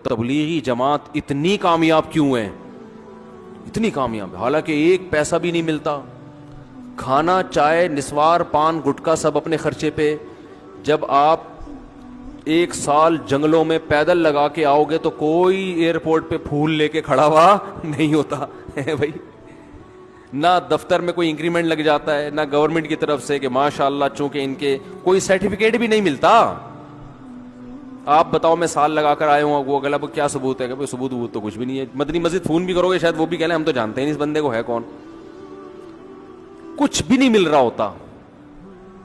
تبلیغی جماعت اتنی کامیاب کیوں ہے، اتنی کامیاب، حالانکہ ایک پیسہ بھی نہیں ملتا، کھانا چائے نسوار پان گٹکا سب اپنے خرچے پہ. جب آپ ایک سال جنگلوں میں پیدل لگا کے آؤ گے تو کوئی ایئرپورٹ پہ پھول لے کے کھڑا ہوا نہیں ہوتا ہے بھائی. نہ دفتر میں کوئی انکریمنٹ لگ جاتا ہے، نہ گورنمنٹ کی طرف سے کہ ماشاءاللہ چونکہ ان کے کوئی سرٹیفکیٹ بھی نہیں ملتا. آپ بتاؤ میں سال لگا کر آئے ہوں، وہ اگلا کیا ثبوت ہے؟ کہ ثبوت تو کچھ بھی نہیں ہے. مدنی مسجد فون بھی کرو گے شاید وہ بھی کہہ لیں ہم تو جانتے ہیں اس بندے کو ہے کون. کچھ بھی نہیں مل رہا ہوتا،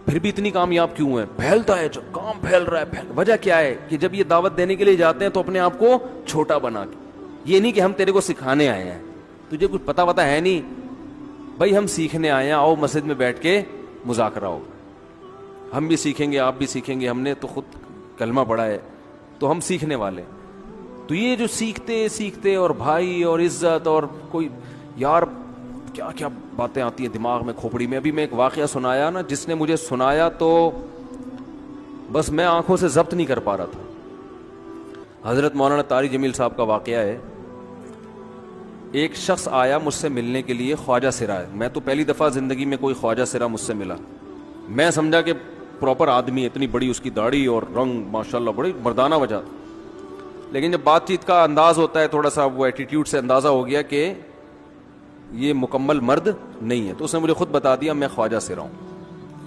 پھر بھی اتنی کامیاب کیوں ہے؟ پھیلتا ہے جو کام پھیل رہا ہے. وجہ کیا ہے کہ جب یہ دعوت دینے کے لیے جاتے ہیں تو اپنے آپ کو چھوٹا بنا کے، یہ نہیں کہ ہم تیرے کو سکھانے آئے ہیں، تجھے کچھ پتا ہے نہیں بھائی، ہم سیکھنے آئے ہیں، آؤ مسجد میں بیٹھ کے مذاکرہ ہوگا، ہم بھی سیکھیں گے آپ بھی سیکھیں گے، ہم نے تو خود کلمہ پڑھا ہے تو ہم سیکھنے والے. تو یہ جو سیکھتے اور بھائی اور عزت اور کوئی یار کیا کیا باتیں آتی ہیں دماغ میں کھوپڑی میں. ابھی میں ایک واقعہ سنایا نا، جس نے مجھے سنایا تو بس میں آنکھوں سے ضبط نہیں کر پا رہا تھا. حضرت مولانا طاری جمیل صاحب کا واقعہ ہے. ایک شخص آیا مجھ سے ملنے کے لیے، خواجہ سرا ہے. میں تو پہلی دفعہ زندگی میں کوئی خواجہ سرا مجھ سے ملا. میں سمجھا کہ پراپر آدمی، اتنی بڑی اس کی داڑھی اور رنگ ماشاءاللہ بڑی مردانہ وجہ. لیکن جب بات چیت کا انداز ہوتا ہے تھوڑا سا، وہ ایٹیٹیوڈ سے اندازہ ہو گیا کہ یہ مکمل مرد نہیں ہے. تو اس نے مجھے خود بتا دیا میں خواجہ سرا ہوں.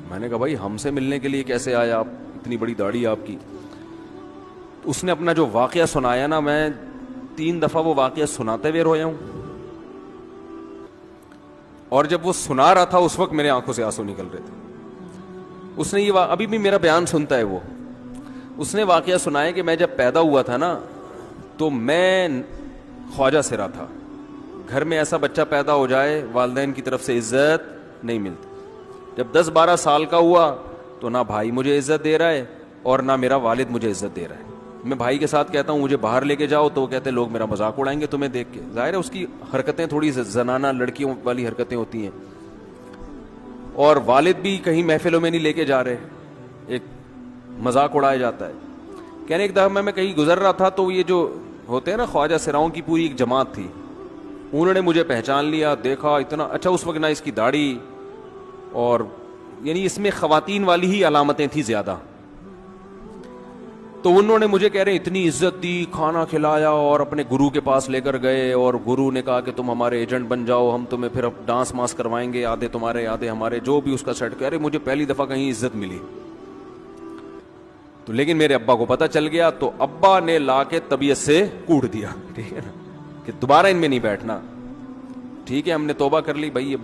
میں نے کہا بھائی ہم سے ملنے کے لیے کیسے آیا آپ، اتنی بڑی داڑھی آپ کی. اس نے اپنا جو واقعہ سنایا نا، میں 3 دفعہ وہ واقعہ سناتے ہوئے رویا ہوں. اور جب وہ سنا رہا تھا اس وقت میرے آنکھوں سے آنسو نکل رہے تھے. اس نے یہ ابھی بھی میرا بیان سنتا ہے وہ. اس نے واقعہ سنایا کہ میں جب پیدا ہوا تھا نا تو میں خواجہ سرا تھا. گھر میں ایسا بچہ پیدا ہو جائے والدین کی طرف سے عزت نہیں ملتی. جب 10-12 سال کا ہوا تو نہ بھائی مجھے عزت دے رہا ہے اور نہ میرا والد مجھے عزت دے رہا ہے. میں بھائی کے ساتھ کہتا ہوں مجھے باہر لے کے جاؤ تو وہ کہتے ہیں لوگ میرا مذاق اڑائیں گے تمہیں دیکھ کے. ظاہر ہے اس کی حرکتیں تھوڑی زنانہ لڑکیوں والی حرکتیں ہوتی ہیں. اور والد بھی کہیں محفلوں میں نہیں لے کے جا رہے، ایک مذاق اڑایا جاتا ہے. کہنے ایک دفعہ میں کہیں گزر رہا تھا تو یہ جو ہوتے ہیں نا خواجہ سراؤں کی پوری ایک جماعت تھی، انہوں نے مجھے پہچان لیا، دیکھا اتنا اچھا. اس وقت نہ اس کی داڑھی اور یعنی اس میں خواتین والی ہی علامتیں تھیں زیادہ. تو انہوں نے مجھے کہہ رہے اتنی عزت دی، کھانا کھلایا اور اپنے گرو کے پاس لے کر گئے. اور گرو نے کہا کہ تم ہمارے ایجنٹ بن جاؤ، ہم تمہیں پھر ڈانس ماس کروائیں گے، آدھے تمہارے آدھے ہمارے، جو بھی اس کا سیٹ. کہہ رہے مجھے پہلی دفعہ کہیں عزت ملی. تو لیکن میرے ابا کو پتہ چل گیا تو ابا نے لا کے طبیعت سے کوٹ دیا، ٹھیک ہے نا، کہ دوبارہ ان میں نہیں بیٹھنا. ٹھیک ہے ہم نے توبہ کر لی بھائی، یہ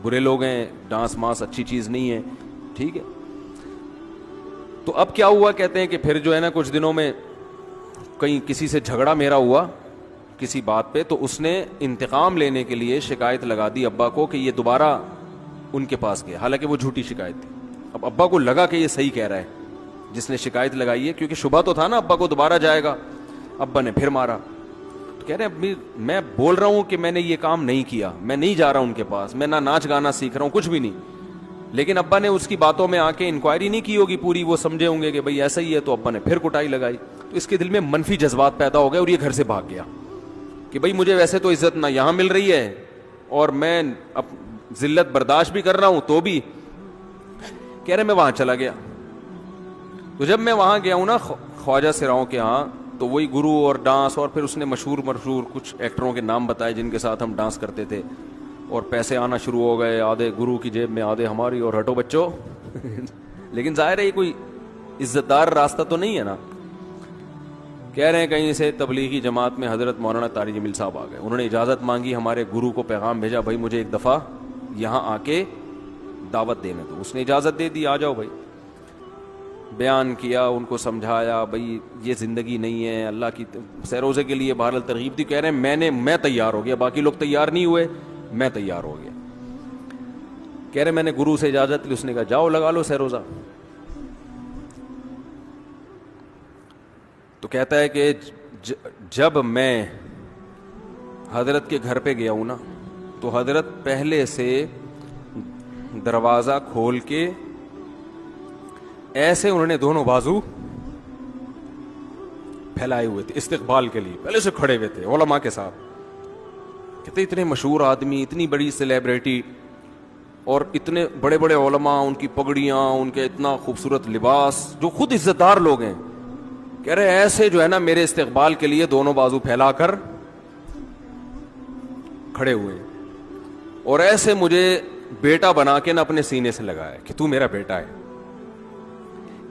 برے لوگ ہیں، ڈانس ماس اچھی چیز نہیں ہے، ٹھیک ہے. تو اب کیا ہوا، کہتے ہیں کہ پھر جو ہے نا کچھ دنوں میں کہیں کسی سے جھگڑا میرا ہوا کسی بات پہ، تو اس نے انتقام لینے کے لیے شکایت لگا دی ابا کو کہ یہ دوبارہ ان کے پاس گیا. حالانکہ وہ جھوٹی شکایت تھی. اب ابا کو لگا کہ یہ صحیح کہہ رہا ہے جس نے شکایت لگائی ہے، کیونکہ شبہ تو تھا نا ابا کو دوبارہ جائے گا. ابا نے پھر مارا. کہہ رہے میں بول رہا ہوں کہ میں نے یہ کام نہیں کیا، میں نہیں جا رہا ہوں ان کے پاس، میں نہ ناچ گانا سیکھ رہا ہوں، کچھ بھی نہیں. لیکن ابا نے اس کی باتوں میں آ کے انکوائری نہیں کی ہوگی پوری، وہ سمجھے ہوں گے کہ بھئی ایسا ہی ہے. تو ابا نے پھر کٹائی لگائی. تو اس کے دل میں منفی جذبات پیدا ہو گئے اور یہ گھر سے بھاگ گیا کہ بھئی مجھے ویسے تو عزت نہ یہاں مل رہی ہے اور میں ذلت برداشت بھی کر رہا ہوں تو بھی. کہہ رہے میں وہاں چلا گیا. تو جب میں وہاں گیا ہوں نا خواجہ سراؤں کے ہاں، تو وہی گرو اور ڈانس، اور پھر اس نے مشہور کچھ ایکٹروں کے نام بتائے جن کے ساتھ ہم ڈانس کرتے تھے. اور پیسے آنا شروع ہو گئے، آدھے گرو کی جیب میں آدھے ہماری، اور ہٹو بچوں. لیکن ظاہر ہے یہ کوئی عزت دار راستہ تو نہیں ہے نا. کہہ رہے ہیں کہیں سے تبلیغی جماعت میں حضرت مولانا طاری جمیل صاحب آ گئے. انہوں نے اجازت مانگی، ہمارے گرو کو پیغام بھیجا بھائی مجھے ایک دفعہ یہاں آ کے دعوت دینے دو. اس نے اجازت دے دی، آ جاؤ بھائی. بیان کیا، ان کو سمجھایا بھائی یہ زندگی نہیں ہے، اللہ کی سیروزے کے لیے بہرحال ترغیب دی. کہہ رہے ہیں میں تیار ہو گیا، باقی لوگ تیار نہیں ہوئے، میں تیار ہو گیا. کہہ رہے میں نے گرو سے اجازت لی. اس نے کہا جاؤ لگا لو سیروزہ. تو کہتا ہے کہ جب میں حضرت کے گھر پہ گیا ہوں نا تو حضرت پہلے سے دروازہ کھول کے ایسے انہوں نے دونوں بازو پھیلائے ہوئے تھے استقبال کے لیے, پہلے سے کھڑے ہوئے تھے علماء کے ساتھ. کہتے اتنے مشہور آدمی, اتنی بڑی سیلیبریٹی, اور اتنے بڑے بڑے علماء, ان کی پگڑیاں, ان کے اتنا خوبصورت لباس, جو خود عزت دار لوگ ہیں, کہہ رہے ایسے جو ہے نا میرے استقبال کے لیے دونوں بازو پھیلا کر کھڑے ہوئے, اور ایسے مجھے بیٹا بنا کے نا اپنے سینے سے لگایا کہ تو میرا بیٹا ہے.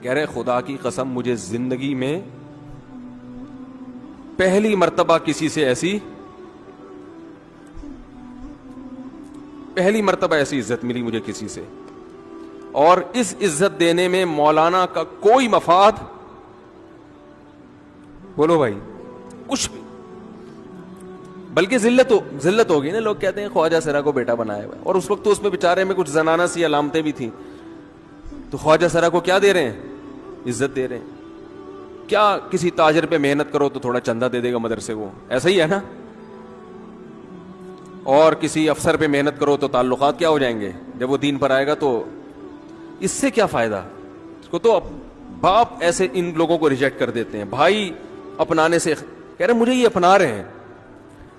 کہہ رہے خدا کی قسم مجھے زندگی میں پہلی مرتبہ کسی سے پہلی مرتبہ ایسی عزت ملی مجھے کسی سے, اور اس عزت دینے میں مولانا کا کوئی مفاد, بولو بھائی, کچھ بھی, بلکہ ذلت ہوگی نا. لوگ کہتے ہیں خواجہ سرا کو بیٹا بنایا ہوا ہے, اور اس وقت تو اس میں بیچارے میں کچھ زنانہ سی علامتیں بھی تھیں, تو خواجہ سرا کو کیا دے رہے ہیں, عزت دے رہے ہیں. کیا کسی تاجر پہ محنت کرو تو تھوڑا چندہ دے دے گا مدرسے کو, ایسا ہی ہے نا, اور کسی افسر پہ محنت کرو تو تعلقات کیا ہو جائیں گے, جب وہ دین پر آئے گا تو اس سے کیا فائدہ. اس کو تو باپ ایسے ان لوگوں کو ریجیکٹ کر دیتے ہیں, بھائی اپنانے سے, کہہ رہے مجھے یہ اپنا رہے ہیں.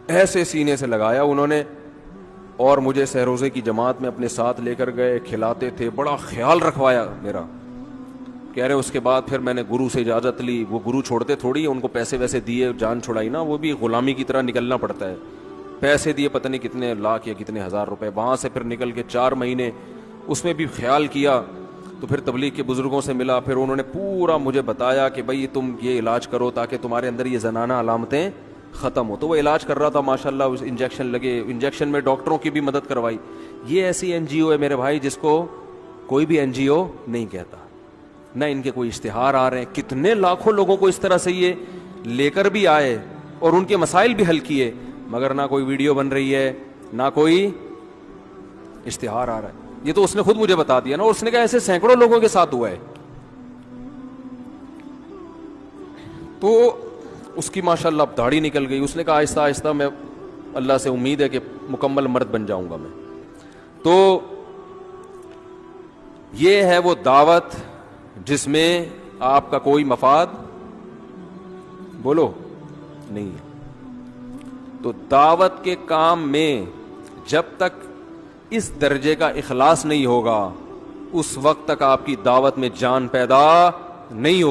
ایسے سینے سے لگایا انہوں نے, اور مجھے سہروزے کی جماعت میں اپنے ساتھ لے کر گئے, کھلاتے تھے, بڑا خیال رکھوایا میرا. کہہ رہے اس کے بعد پھر میں نے گرو سے اجازت لی, وہ گرو چھوڑتے تھوڑی, ان کو پیسے ویسے دیے, جان چھڑائی نا, وہ بھی غلامی کی طرح نکلنا پڑتا ہے. پیسے دیے پتہ نہیں کتنے لاکھ یا کتنے ہزار روپے, وہاں سے پھر نکل کے 4 مہینے اس میں بھی خیال کیا. تو پھر تبلیغ کے بزرگوں سے ملا, پھر انہوں نے پورا مجھے بتایا کہ بھائی تم یہ علاج کرو تاکہ تمہارے اندر یہ زنانہ علامتیں ختم ہو. تو وہ علاج کر رہا تھا ماشاءاللہ, انجیکشن لگے, انجیکشن میں ڈاکٹروں کی بھی مدد کروائی. یہ ایسی این جی او ہے میرے بھائی جس کو کوئی بھی این جی او نہیں کہتا, نہ ان کے کوئی اشتہار آ رہے ہیں. کتنے لاکھوں لوگوں کو اس طرح سے یہ لے کر بھی آئے اور ان کے مسائل بھی حل کیے, مگر نہ کوئی ویڈیو بن رہی ہے, نہ کوئی اشتہار آ رہا ہے. یہ تو اس نے خود مجھے بتا دیا نا, اور اس نے کہا ایسے سینکڑوں لوگوں کے ساتھ ہوا ہے. تو اس کی ماشاءاللہ اب داڑھی نکل گئی. اس نے کہا آہستہ آہستہ میں, اللہ سے امید ہے کہ مکمل مرد بن جاؤں گا میں. تو یہ ہے وہ دعوت جس میں آپ کا کوئی مفاد, بولو, نہیں ہے. تو دعوت کے کام میں جب تک اس درجے کا اخلاص نہیں ہوگا, اس وقت تک آپ کی دعوت میں جان پیدا نہیں ہوگی.